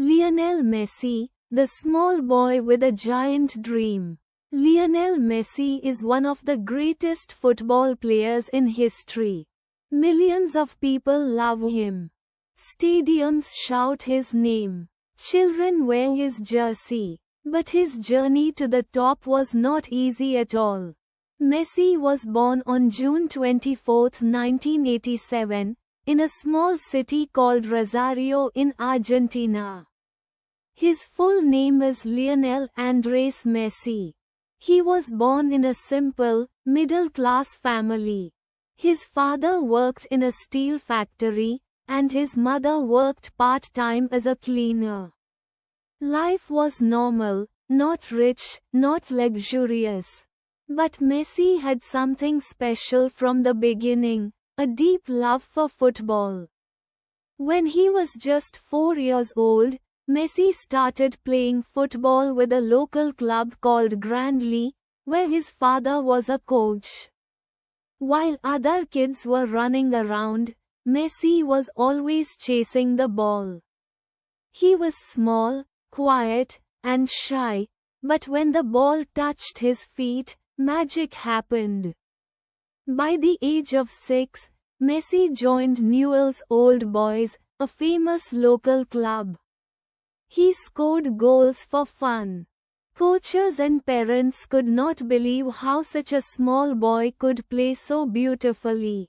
Lionel Messi, the small boy with a giant dream. Lionel Messi is one of the greatest football players in history. Millions of people love him. Stadiums shout his name. Children wear his jersey. But his journey to the top was not easy at all. Messi was born on June 24, 1987, in a small city called Rosario in Argentina. His full name is Lionel Andres Messi. He was born in a simple, middle-class family. His father worked in a steel factory, and his mother worked part-time as a cleaner. Life was normal, not rich, not luxurious. But Messi had something special from the beginning, a deep love for football. When he was just 4 years old, Messi started playing football with a local club called Grandly, where his father was a coach. While other kids were running around, Messi was always chasing the ball. He was small, quiet, and shy, but when the ball touched his feet, magic happened. By the age of 6, Messi joined Newell's Old Boys, a famous local club. He scored goals for fun. Coaches and parents could not believe how such a small boy could play so beautifully.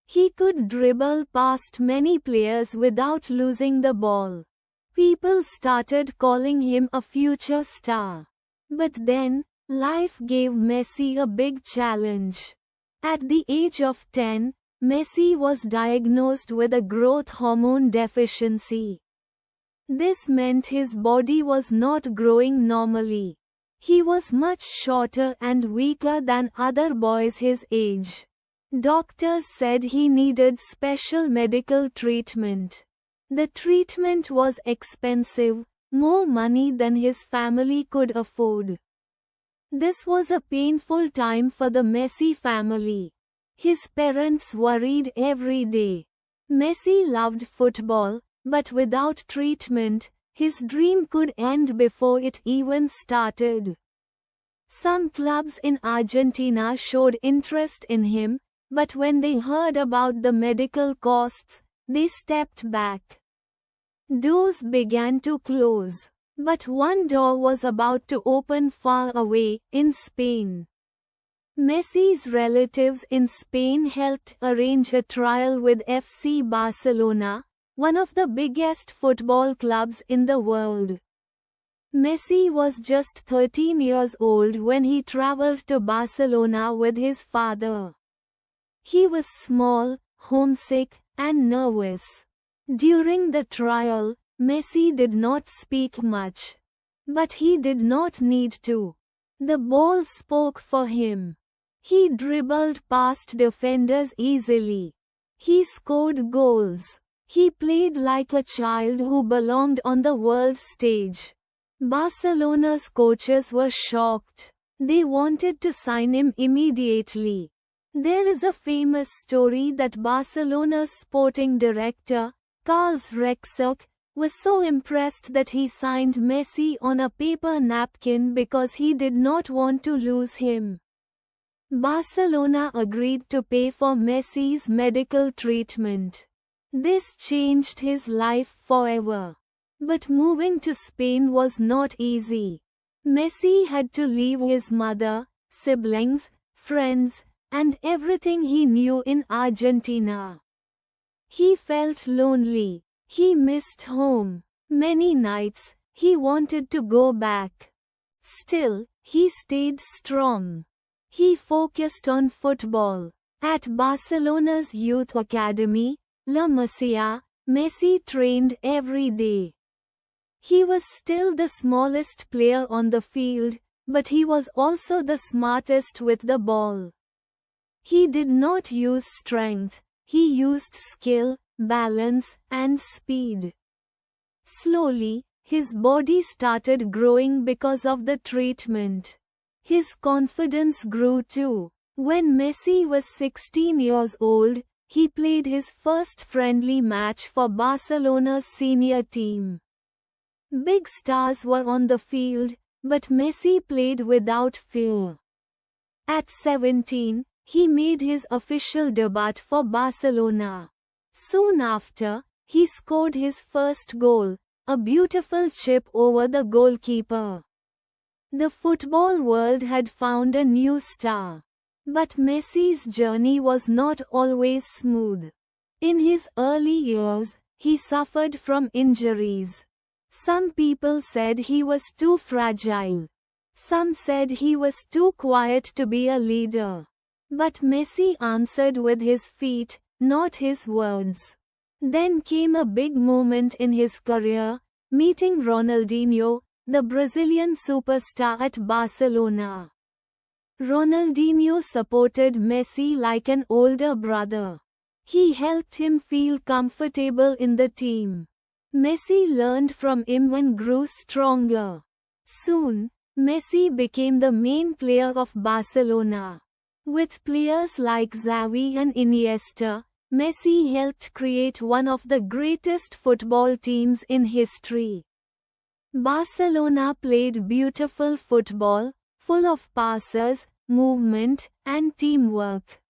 He could dribble past many players without losing the ball. People started calling him a future star. But then, life gave Messi a big challenge. At the age of 10, Messi was diagnosed with a growth hormone deficiency. This meant his body was not growing normally. He was much shorter and weaker than other boys his age. Doctors said he needed special medical treatment. The treatment was expensive, more money than his family could afford. This was a painful time for the Messi family. His parents worried every day. Messi loved football, but without treatment, his dream could end before it even started. Some clubs in Argentina showed interest in him, but when they heard about the medical costs, they stepped back. Doors began to close. But one door was about to open far away, in Spain. Messi's relatives in Spain helped arrange a trial with FC Barcelona, one of the biggest football clubs in the world. Messi was just 13 years old when he traveled to Barcelona with his father. He was small, homesick, and nervous. During the trial, Messi did not speak much. But he did not need to. The ball spoke for him. He dribbled past defenders easily. He scored goals. He played like a child who belonged on the world stage. Barcelona's coaches were shocked. They wanted to sign him immediately. There is a famous story that Barcelona's sporting director, Carles Rexach, was so impressed that he signed Messi on a paper napkin because he did not want to lose him. Barcelona agreed to pay for Messi's medical treatment. This changed his life forever. But moving to Spain was not easy. Messi had to leave his mother, siblings, friends, and everything he knew in Argentina. He felt lonely. He missed home. Many nights, he wanted to go back. Still, he stayed strong. He focused on football. At Barcelona's youth academy, La Masia, Messi trained every day. He was still the smallest player on the field, but he was also the smartest with the ball. He did not use strength, he used skill, balance, and speed. Slowly, his body started growing because of the treatment. His confidence grew too. When Messi was 16 years old, he played his first friendly match for Barcelona's senior team. Big stars were on the field, but Messi played without fear. At 17, he made his official debut for Barcelona. Soon after, he scored his first goal, a beautiful chip over the goalkeeper. The football world had found a new star. But Messi's journey was not always smooth. In his early years, he suffered from injuries. Some people said he was too fragile. Some said he was too quiet to be a leader. But Messi answered with his feet, not his words. Then came a big moment in his career, meeting Ronaldinho, the Brazilian superstar at Barcelona. Ronaldinho supported Messi like an older brother. He helped him feel comfortable in the team. Messi learned from him and grew stronger. Soon, Messi became the main player of Barcelona. With players like Xavi and Iniesta, Messi helped create one of the greatest football teams in history. Barcelona played beautiful football, full of passes, movement, and teamwork.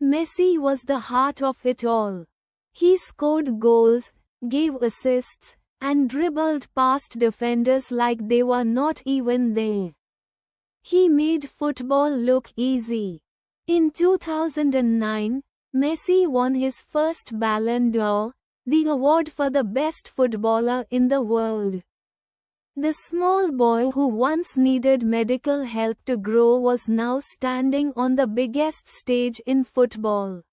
Messi was the heart of it all. He scored goals, gave assists, and dribbled past defenders like they were not even there. He made football look easy. In 2009, Messi won his first Ballon d'Or, the award for the best footballer in the world. The small boy who once needed medical help to grow was now standing on the biggest stage in football.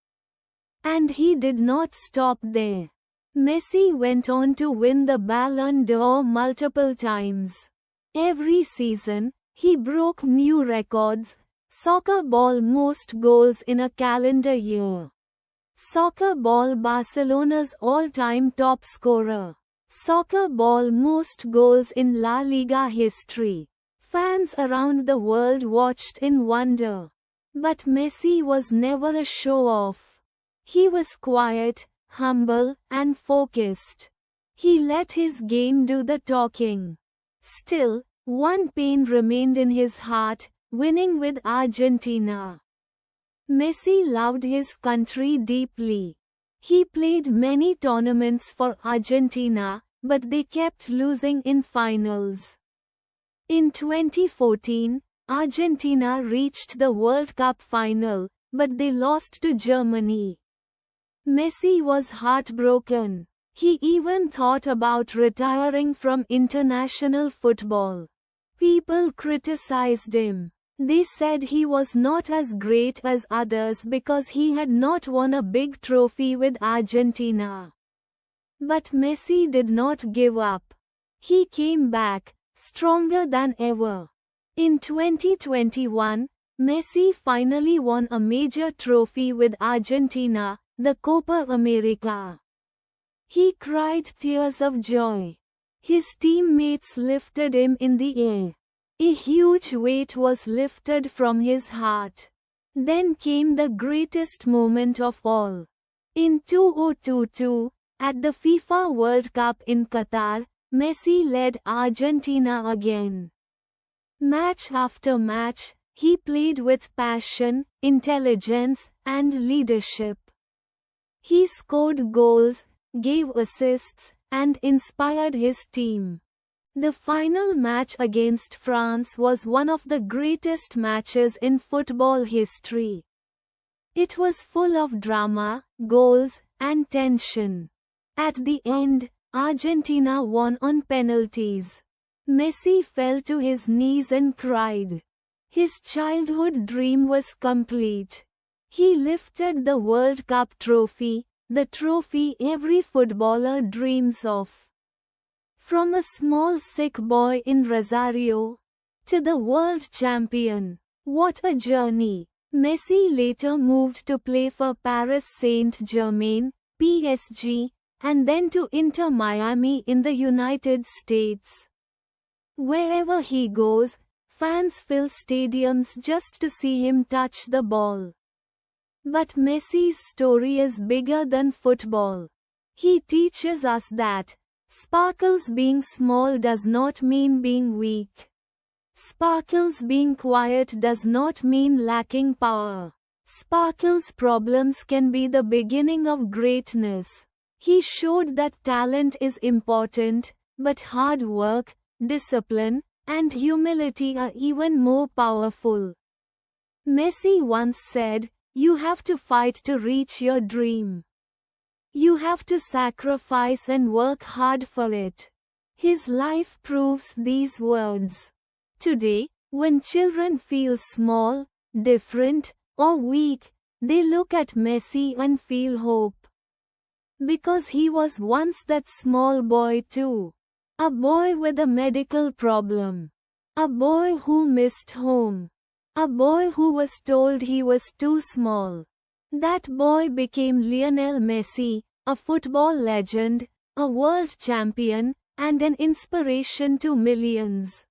And he did not stop there. Messi went on to win the Ballon d'Or multiple times. Every season, he broke new records. Soccer ball most goals in a calendar year. Soccer ball Barcelona's all-time top scorer. Soccer ball most goals in La Liga history. Fans around the world watched in wonder. But Messi was never a show-off. He was quiet, humble, and focused. He let his game do the talking. Still, one pain remained in his heart, winning with Argentina. Messi loved his country deeply. He played many tournaments for Argentina, but they kept losing in finals. In 2014, Argentina reached the World Cup final, but they lost to Germany. Messi was heartbroken. He even thought about retiring from international football. People criticized him. They said he was not as great as others because he had not won a big trophy with Argentina. But Messi did not give up. He came back, stronger than ever. In 2021, Messi finally won a major trophy with Argentina, the Copa America. He cried tears of joy. His teammates lifted him in the air. A huge weight was lifted from his heart. Then came the greatest moment of all. In 2022, at the FIFA World Cup in Qatar, Messi led Argentina again. Match after match, he played with passion, intelligence, and leadership. He scored goals, gave assists, and inspired his team. The final match against France was one of the greatest matches in football history. It was full of drama, goals, and tension. At the end, Argentina won on penalties. Messi fell to his knees and cried. His childhood dream was complete. He lifted the World Cup trophy, the trophy every footballer dreams of. From a small sick boy in Rosario to the world champion. What a journey! Messi later moved to play for Paris Saint-Germain, PSG, and then to Inter Miami in the United States. Wherever he goes, fans fill stadiums just to see him touch the ball. But Messi's story is bigger than football. He teaches us that Sparkles being small does not mean being weak. Sparkles being quiet does not mean lacking power. Sparkles' problems can be the beginning of greatness. He showed that talent is important, but hard work, discipline, and humility are even more powerful. Messi once said, "You have to fight to reach your dream. You have to sacrifice and work hard for it." His life proves these words. Today, when children feel small, different, or weak, they look at Messi and feel hope. Because he was once that small boy too. A boy with a medical problem. A boy who missed home. A boy who was told he was too small. That boy became Lionel Messi, a football legend, a world champion, and an inspiration to millions.